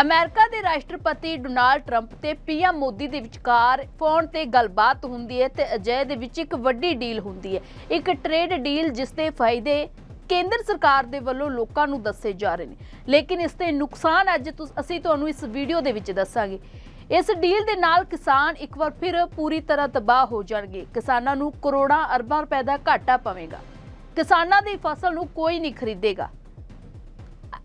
America ਦੇ ਰਾਸ਼ਟਰਪਤੀ Donald Trump ਤੇ ਪੀਐਮ ਮੋਦੀ ਦੇ ਵਿਚਕਾਰ ਫੋਨ ਤੇ ਗੱਲਬਾਤ ਹੁੰਦੀ ਹੈ ਤੇ ਅਜਿਹੇ ਦੇ ਵਿੱਚ ਇੱਕ ਵੱਡੀ ਡੀਲ ਹੁੰਦੀ ਹੈ। ਇੱਕ ਟ੍ਰੇਡ ਡੀਲ ਜਿਸ ਦੇ ਫਾਇਦੇ ਕੇਂਦਰ ਸਰਕਾਰ ਦੇ ਵੱਲੋਂ ਲੋਕਾਂ ਨੂੰ ਦੱਸੇ ਜਾ ਰਹੇ ਨੇ, ਲੇਕਿਨ ਇਸ ਦੇ ਨੁਕਸਾਨ ਅੱਜ ਅਸੀਂ ਤੁਹਾਨੂੰ ਇਸ ਵੀਡੀਓ ਦੇ ਵਿੱਚ ਦੱਸਾਂਗੇ। ਇਸ ਡੀਲ ਦੇ ਨਾਲ ਕਿਸਾਨ ਇੱਕ ਵਾਰ ਫਿਰ ਪੂਰੀ ਤਰ੍ਹਾਂ ਤਬਾਹ ਹੋ ਜਾਣਗੇ। ਕਿਸਾਨਾਂ ਨੂੰ ਕਰੋੜਾਂ ਅਰਬਾਂ ਰੁਪਏ ਦਾ ਘਾਟਾ ਪਵੇਗਾ। ਕਿਸਾਨਾਂ ਦੀ ਫਸਲ ਨੂੰ ਕੋਈ ਨਹੀਂ ਖਰੀਦੇਗਾ।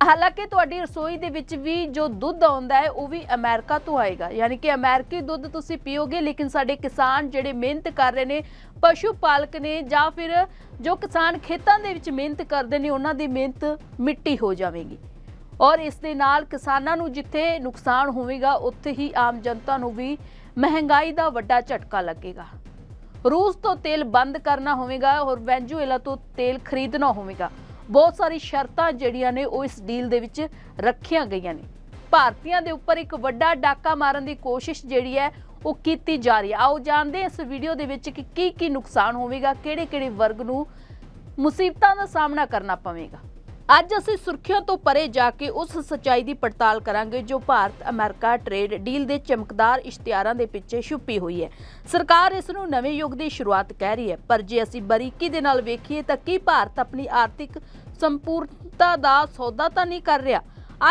ਹਾਲਾਂਕਿ ਤੁਹਾਡੀ ਰਸੋਈ ਦੇ ਵਿੱਚ ਵੀ ਜੋ ਦੁੱਧ ਆਉਂਦਾ ਹੈ ਉਹ ਵੀ ਅਮਰੀਕਾ ਤੋਂ ਆਏਗਾ, ਯਾਨੀ ਕਿ ਅਮਰੀਕੀ ਦੁੱਧ ਤੁਸੀਂ ਪੀਓਗੇ। ਲੇਕਿਨ ਸਾਡੇ ਕਿਸਾਨ ਜਿਹੜੇ ਮਿਹਨਤ ਕਰ ਰਹੇ ਨੇ, ਪਸ਼ੂ ਪਾਲਕ ਨੇ, ਜਾਂ ਫਿਰ ਜੋ ਕਿਸਾਨ ਖੇਤਾਂ ਦੇ ਵਿੱਚ ਮਿਹਨਤ ਕਰਦੇ ਨੇ, ਉਹਨਾਂ ਦੀ ਮਿਹਨਤ ਮਿੱਟੀ ਹੋ ਜਾਵੇਗੀ। ਔਰ ਇਸ ਦੇ ਨਾਲ ਕਿਸਾਨਾਂ ਨੂੰ ਜਿੱਥੇ ਨੁਕਸਾਨ ਹੋਵੇਗਾ ਉੱਥੇ ਹੀ ਆਮ ਜਨਤਾ ਨੂੰ ਵੀ ਮਹਿੰਗਾਈ ਦਾ ਵੱਡਾ ਝਟਕਾ ਲੱਗੇਗਾ। ਰੂਸ ਤੋਂ ਤੇਲ ਬੰਦ ਕਰਨਾ ਹੋਵੇਗਾ ਔਰ ਵੈਨਜ਼ੂਏਲਾ ਤੋਂ ਤੇਲ ਖਰੀਦਣਾ ਹੋਵੇਗਾ। ਬਹੁਤ ਸਾਰੀ ਸ਼ਰਤਾਂ ਜਿਹੜੀਆਂ ਨੇ ਉਹ ਇਸ ਡੀਲ ਦੇ ਵਿੱਚ ਰੱਖੀਆਂ ਗਈਆਂ ਨੇ। ਭਾਰਤੀਆਂ ਦੇ ਉੱਪਰ ਇੱਕ ਵੱਡਾ ਡਾਕਾ ਮਾਰਨ ਦੀ ਕੋਸ਼ਿਸ਼ ਜਿਹੜੀ ਹੈ ਉਹ ਕੀਤੀ ਜਾ ਰਹੀ ਹੈ। ਆਓ ਜਾਣਦੇ ਹਾਂ ਇਸ ਵੀਡੀਓ ਦੇ ਵਿੱਚ ਕਿ ਕੀ ਨੁਕਸਾਨ ਹੋਵੇਗਾ, ਕਿਹੜੇ ਵਰਗ ਨੂੰ ਮੁਸੀਬਤਾਂ ਦਾ ਸਾਹਮਣਾ ਕਰਨਾ ਪਵੇਗਾ। ਅੱਜ ਅਸੀਂ ਸੁਰਖੀਆਂ ਤੋਂ ਪਰੇ ਜਾ ਕੇ ਉਸ ਸੱਚਾਈ ਦੀ ਪੜਤਾਲ ਕਰਾਂਗੇ ਜੋ ਭਾਰਤ ਅਮਰੀਕਾ ਟ੍ਰੇਡ ਡੀਲ ਦੇ ਚਮਕਦਾਰ ਇਸ਼ਤਿਹਾਰਾਂ ਦੇ ਪਿੱਛੇ ਛੁਪੀ ਹੋਈ ਹੈ। ਸਰਕਾਰ ਇਸ ਨੂੰ ਨਵੇਂ ਯੁੱਗ ਦੀ ਸ਼ੁਰੂਆਤ ਕਹਿ ਰਹੀ ਹੈ, ਪਰ ਜੇ ਅਸੀਂ ਬਰੀਕੀ ਦੇ ਨਾਲ ਵੇਖੀਏ ਤਾਂ ਕੀ ਭਾਰਤ ਆਪਣੀ ਆਰਥਿਕ ਸੰਪੂਰਨਤਾ ਦਾ ਸੌਦਾ ਤਾਂ ਨਹੀਂ ਕਰ ਰਿਹਾ।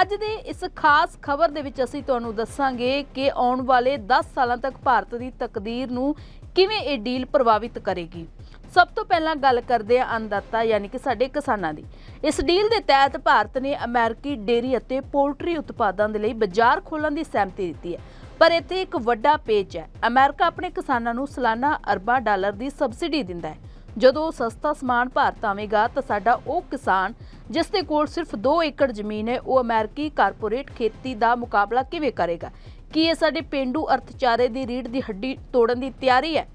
ਅੱਜ ਦੇ ਇਸ ਖਾਸ ਖਬਰ ਦੇ ਵਿੱਚ ਅਸੀਂ ਤੁਹਾਨੂੰ ਦੱਸਾਂਗੇ ਕਿ ਆਉਣ ਵਾਲੇ 10 ਸਾਲਾਂ ਤੱਕ ਭਾਰਤ ਦੀ ਤਕਦੀਰ ਨੂੰ ਕਿਵੇਂ ਇਹ ਡੀਲ ਪ੍ਰਭਾਵਿਤ ਕਰੇਗੀ। ਸਭ ਤੋਂ ਪਹਿਲਾਂ ਗੱਲ ਕਰਦੇ ਹਾਂ ਅੰਨਦਾਤਾ ਯਾਨੀ ਕਿ ਸਾਡੇ ਕਿਸਾਨਾਂ ਦੀ। ਇਸ ਡੀਲ ਦੇ ਤਹਿਤ ਭਾਰਤ ਨੇ ਅਮਰੀਕੀ ਡੇਅਰੀ ਅਤੇ ਪੋਲਟਰੀ ਉਤਪਾਦਾਂ ਦੇ ਲਈ ਬਾਜ਼ਾਰ ਖੋਲ੍ਹਣ ਦੀ ਸਹਿਮਤੀ ਦਿੱਤੀ ਹੈ। ਪਰ ਇੱਥੇ ਇੱਕ ਵੱਡਾ ਪੇਚ ਹੈ। ਅਮਰੀਕਾ ਆਪਣੇ ਕਿਸਾਨਾਂ ਨੂੰ ਸਾਲਾਨਾ ਅਰਬਾਂ ਡਾਲਰ ਦੀ ਸਬਸਿਡੀ ਦਿੰਦਾ ਹੈ। ਜਦੋਂ ਸਸਤਾ ਸਮਾਨ ਭਾਰਤ ਆਵੇਗਾ ਤਾਂ ਸਾਡਾ ਉਹ ਕਿਸਾਨ ਜਿਸ ਦੇ ਕੋਲ ਸਿਰਫ 2 ਏਕੜ ਜ਼ਮੀਨ ਹੈ ਉਹ ਅਮਰੀਕੀ ਕਾਰਪੋਰੇਟ ਖੇਤੀ ਦਾ ਮੁਕਾਬਲਾ ਕਿਵੇਂ ਕਰੇਗਾ? ਕੀ ਇਹ ਸਾਡੇ ਪੇਂਡੂ ਅਰਥਚਾਰੇ ਦੀ ਰੀੜ੍ਹ ਦੀ ਹੱਡੀ ਤੋੜਨ ਦੀ ਤਿਆਰੀ ਹੈ?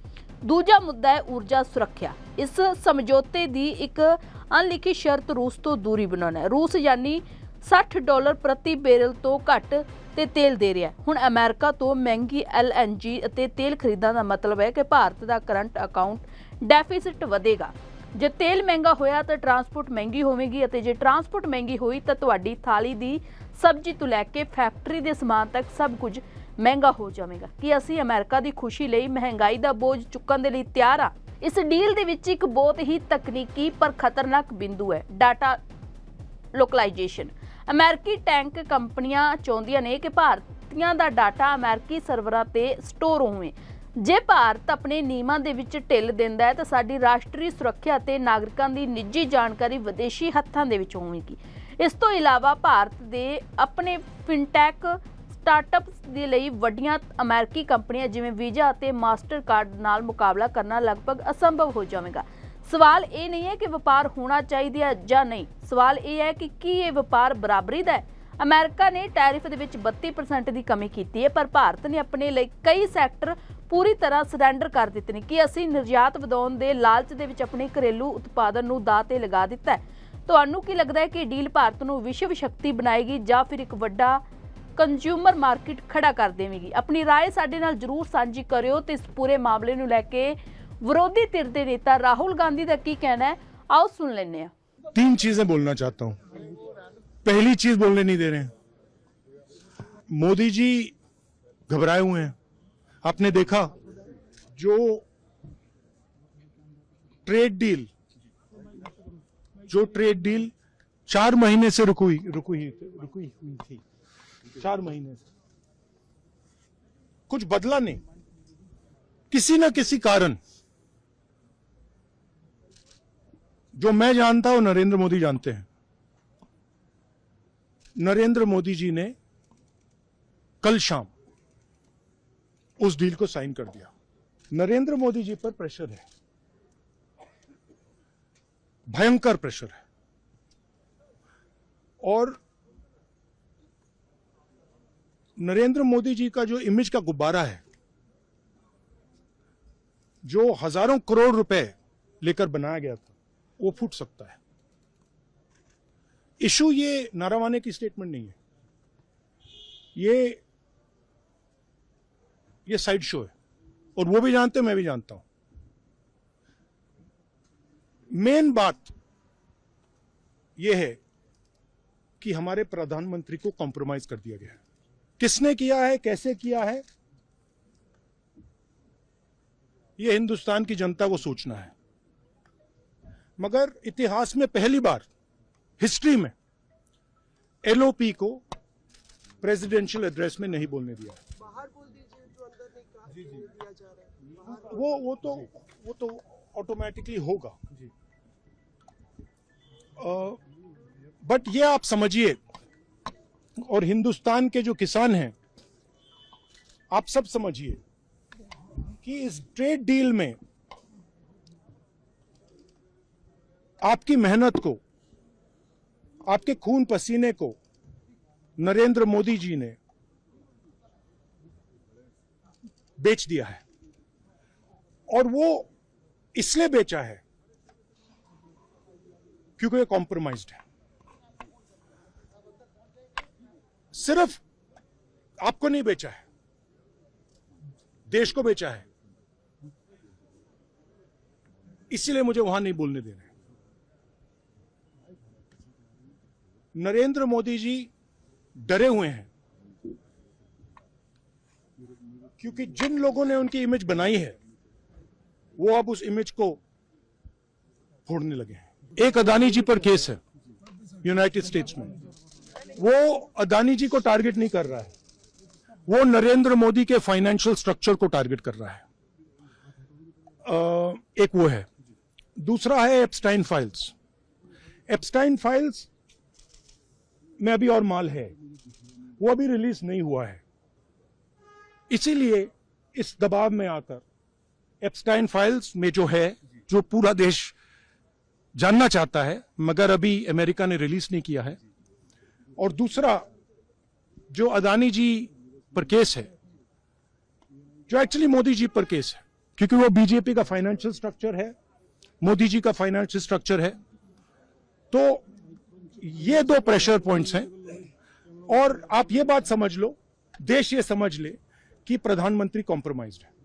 ਦੂਜਾ ਮੁੱਦਾ ਹੈ ਊਰਜਾ ਸੁਰੱਖਿਆ। ਇਸ ਸਮਝੌਤੇ ਦੀ ਇੱਕ ਅਣਲਿਖੀ ਸ਼ਰਤ ਰੂਸ ਤੋਂ ਦੂਰੀ ਬਣਾਉਣਾ ਹੈ। ਰੂਸ ਯਾਨੀ $60 ਪ੍ਰਤੀ ਬੈਰਲ ਤੋਂ ਘੱਟ ਤੇ ਤੇਲ ਦੇ ਰਿਹਾ ਹੈ। ਹੁਣ ਅਮਰੀਕਾ ਤੋਂ ਮਹਿੰਗੀ LNG ਅਤੇ ਤੇਲ ਖਰੀਦਣ ਦਾ ਮਤਲਬ ਹੈ ਕਿ ਭਾਰਤ ਦਾ ਕਰੰਟ ਅਕਾਊਂਟ ਡੈਫਿਸਿਟ ਵਧੇਗਾ। ਜੇ ਤੇਲ ਮਹਿੰਗਾ ਹੋਇਆ ਤਾਂ ਟਰਾਂਸਪੋਰਟ ਮਹਿੰਗੀ ਹੋਵੇਗੀ, ਅਤੇ ਜੇ ਟਰਾਂਸਪੋਰਟ ਮਹਿੰਗੀ ਹੋਈ ਤਾਂ ਤੁਹਾਡੀ ਥਾਲੀ ਦੀ ਸਬਜ਼ੀ ਤੋਂ ਲੈ ਕੇ ਫੈਕਟਰੀ ਦੇ ਸਮਾਨ ਤੱਕ ਸਭ ਕੁਝ ਮਹਿੰਗਾ ਹੋ ਜਾਵੇਗਾ। ਕਿ ਅਸੀਂ ਅਮਰੀਕਾ ਦੀ ਖੁਸ਼ੀ ਲਈ ਮਹਿੰਗਾਈ ਦਾ ਬੋਝ ਚੁੱਕਣ ਦੇ ਲਈ ਤਿਆਰ ਹਾਂ? ਇਸ ਡੀਲ ਦੇ ਵਿੱਚ ਇੱਕ ਬਹੁਤ ਹੀ ਤਕਨੀਕੀ ਪਰ ਖਤਰਨਾਕ ਬਿੰਦੂ ਹੈ, ਡਾਟਾ ਲੋਕਲਾਈਜੇਸ਼ਨ। ਅਮਰੀਕੀ ਟੈਂਕ ਕੰਪਨੀਆਂ ਚਾਹੁੰਦੀਆਂ ਨੇ ਕਿ ਭਾਰਤੀਆਂ ਦਾ ਡਾਟਾ ਅਮਰੀਕੀ ਸਰਵਰਾਂ ਤੇ ਸਟੋਰ ਹੋਵੇ। ਜੇ ਭਾਰਤ ਆਪਣੇ ਨਿਯਮਾਂ ਦੇ ਵਿੱਚ ਢਿੱਲ ਦਿੰਦਾ ਹੈ ਤਾਂ ਸਾਡੀ ਰਾਸ਼ਟਰੀ ਸੁਰੱਖਿਆ ਅਤੇ ਨਾਗਰਿਕਾਂ ਦੀ ਨਿੱਜੀ ਜਾਣਕਾਰੀ ਵਿਦੇਸ਼ੀ ਹੱਥਾਂ ਦੇ ਵਿੱਚ ਹੋਵੇਗੀ। ਇਸ ਤੋਂ ਇਲਾਵਾ ਭਾਰਤ ਦੇ ਆਪਣੇ ਫਿਨਟੈਕ ਸਟਾਰਟਅਪਸ ਦੇ ਲਈ ਵੱਡੀਆਂ ਅਮਰੀਕੀ ਕੰਪਨੀਆਂ ਜਿਵੇਂ ਵੀਜ਼ਾ ਅਤੇ ਮਾਸਟਰਕਾਰਡ ਨਾਲ ਮੁਕਾਬਲਾ ਕਰਨਾ ਲਗਭਗ ਅਸੰਭਵ ਹੋ ਜਾਵੇਗਾ। ਸਵਾਲ ਇਹ ਨਹੀਂ ਹੈ ਕਿ ਵਪਾਰ ਹੋਣਾ ਚਾਹੀਦਾ ਹੈ ਜਾਂ ਨਹੀਂ, ਸਵਾਲ ਇਹ ਹੈ ਕਿ ਕੀ ਇਹ ਵਪਾਰ ਬਰਾਬਰੀ ਦਾ ਹੈ। ਅਮਰੀਕਾ ਨੇ ਟੈਰਿਫ ਦੇ ਵਿੱਚ 32% ਦੀ ਕਮੀ ਕੀਤੀ ਹੈ, ਪਰ ਭਾਰਤ ਨੇ ਆਪਣੇ ਲਈ ਕਈ ਸੈਕਟਰ ਪੂਰੀ ਤਰ੍ਹਾਂ ਸਰੈਂਡਰ ਕਰ ਦਿੱਤੇ ਨੇ। ਕਿ ਅਸੀਂ ਨਿਰਯਾਤ ਵਧਾਉਣ ਦੇ ਲਾਲਚ ਦੇ ਵਿੱਚ ਆਪਣੇ ਘਰੇਲੂ ਉਤਪਾਦਨ ਨੂੰ ਦਾਅ ਤੇ ਲਗਾ ਦਿੱਤਾ ਹੈ। ਤੁਹਾਨੂੰ ਕੀ ਲੱਗਦਾ ਹੈ ਕਿ ਡੀਲ ਭਾਰਤ ਨੂੰ ਵਿਸ਼ਵ ਸ਼ਕਤੀ ਬਣਾਏਗੀ ਜਾਂ ਫਿਰ ਇੱਕ ਵੱਡਾ ਕੰਜ਼ਿਊਮਰ ਮਾਰਕੀਟ ਖੜਾ ਕਰ ਦੇਵੇਗੀ? ਆਪਣੀ ਰਾਏ ਸਾਡੇ ਨਾਲ ਜ਼ਰੂਰ ਸਾਂਝੀ ਕਰਿਓ। ਤੇ ਇਸ ਪੂਰੇ ਮਾਮਲੇ ਨੂੰ ਲੈ ਕੇ ਵਿਰੋਧੀ ਧਿਰ ਦੇ ਨੇਤਾ ਰਾਹੁਲ गांधी ਦਾ ਕੀ ਕਹਿਣਾ है, आओ सुन लेने हैं। 3 चीजें बोलना चाहता हूं। पहली चीज बोलने नहीं दे रहे हैं। मोदी जी घबराए हुए हैं। आपने देखा जो ट्रेड डील 4 महीने से रुकी हुई थी। 4 महीने से कुछ बदला नहीं। किसी ना किसी कारण, जो मैं जानता हूं नरेंद्र मोदी जानते हैं। नरेंद्र मोदी जी ने कल शाम उस डील को साइन कर दिया। नरेंद्र मोदी जी पर प्रेशर है, भयंकर प्रेशर है। और नरेंद्र मोदी जी का जो इमेज का गुब्बारा है, जो हजारों करोड़ रुपए लेकर बनाया गया था, वो फूट सकता है। इशू ये नारावाने की स्टेटमेंट नहीं है, ये साइड शो है, और वो भी जानते हैं, मैं भी जानता हूं। मेन बात यह है कि हमारे प्रधानमंत्री को कॉम्प्रोमाइज कर दिया गया है। किसने किया है, कैसे किया है, यह हिंदुस्तान की जनता को सोचना है। मगर इतिहास में पहली बार हिस्ट्री में एलओपी को प्रेसिडेंशियल एड्रेस में नहीं बोलने दिया। बाहर बोल दीजिए, जो अंदर नहीं कहा दिया जा रहा है बाहर। वो तो ऑटोमेटिकली होगा। बट ये आप समझिए, और हिंदुस्तान के जो किसान हैं, आप सब समझिए कि इस ट्रेड डील में आपकी मेहनत को, आपके खून पसीने को नरेंद्र मोदी जी ने बेच दिया है। और वो इसलिए बेचा है क्योंकि ये कॉम्प्रोमाइज्ड है। सिर्फ आपको नहीं बेचा है, देश को बेचा है। इसीलिए मुझे वहां नहीं बोलने दे रहे। नरेंद्र मोदी जी डरे हुए हैं क्योंकि जिन लोगों ने उनकी इमेज बनाई है वो अब उस इमेज को फोड़ने लगे हैं। एक अदानी जी पर केस है यूनाइटेड स्टेट्स में। वो अदानी जी को टारगेट नहीं कर रहा है, वो नरेंद्र मोदी के फाइनेंशियल स्ट्रक्चर को टारगेट कर रहा है। एक वो है। दूसरा है एप्स्टाइन फाइल्स। एप्स्टाइन फाइल्स में अभी और माल है, वो अभी रिलीज नहीं हुआ है। इसीलिए इस दबाव में आकर एप्स्टाइन फाइल्स में जो है, जो पूरा देश जानना चाहता है मगर अभी अमेरिका ने रिलीज नहीं किया है। और दूसरा जो अदानी जी पर केस है, जो एक्चुअली मोदी जी पर केस है, क्योंकि वो बीजेपी का फाइनेंशियल स्ट्रक्चर है, मोदी जी का फाइनेंशियल स्ट्रक्चर है। तो ये दो प्रेशर पॉइंट्स हैं। और आप ये बात समझ लो, देश ये समझ ले कि प्रधानमंत्री कॉम्प्रोमाइज्ड है।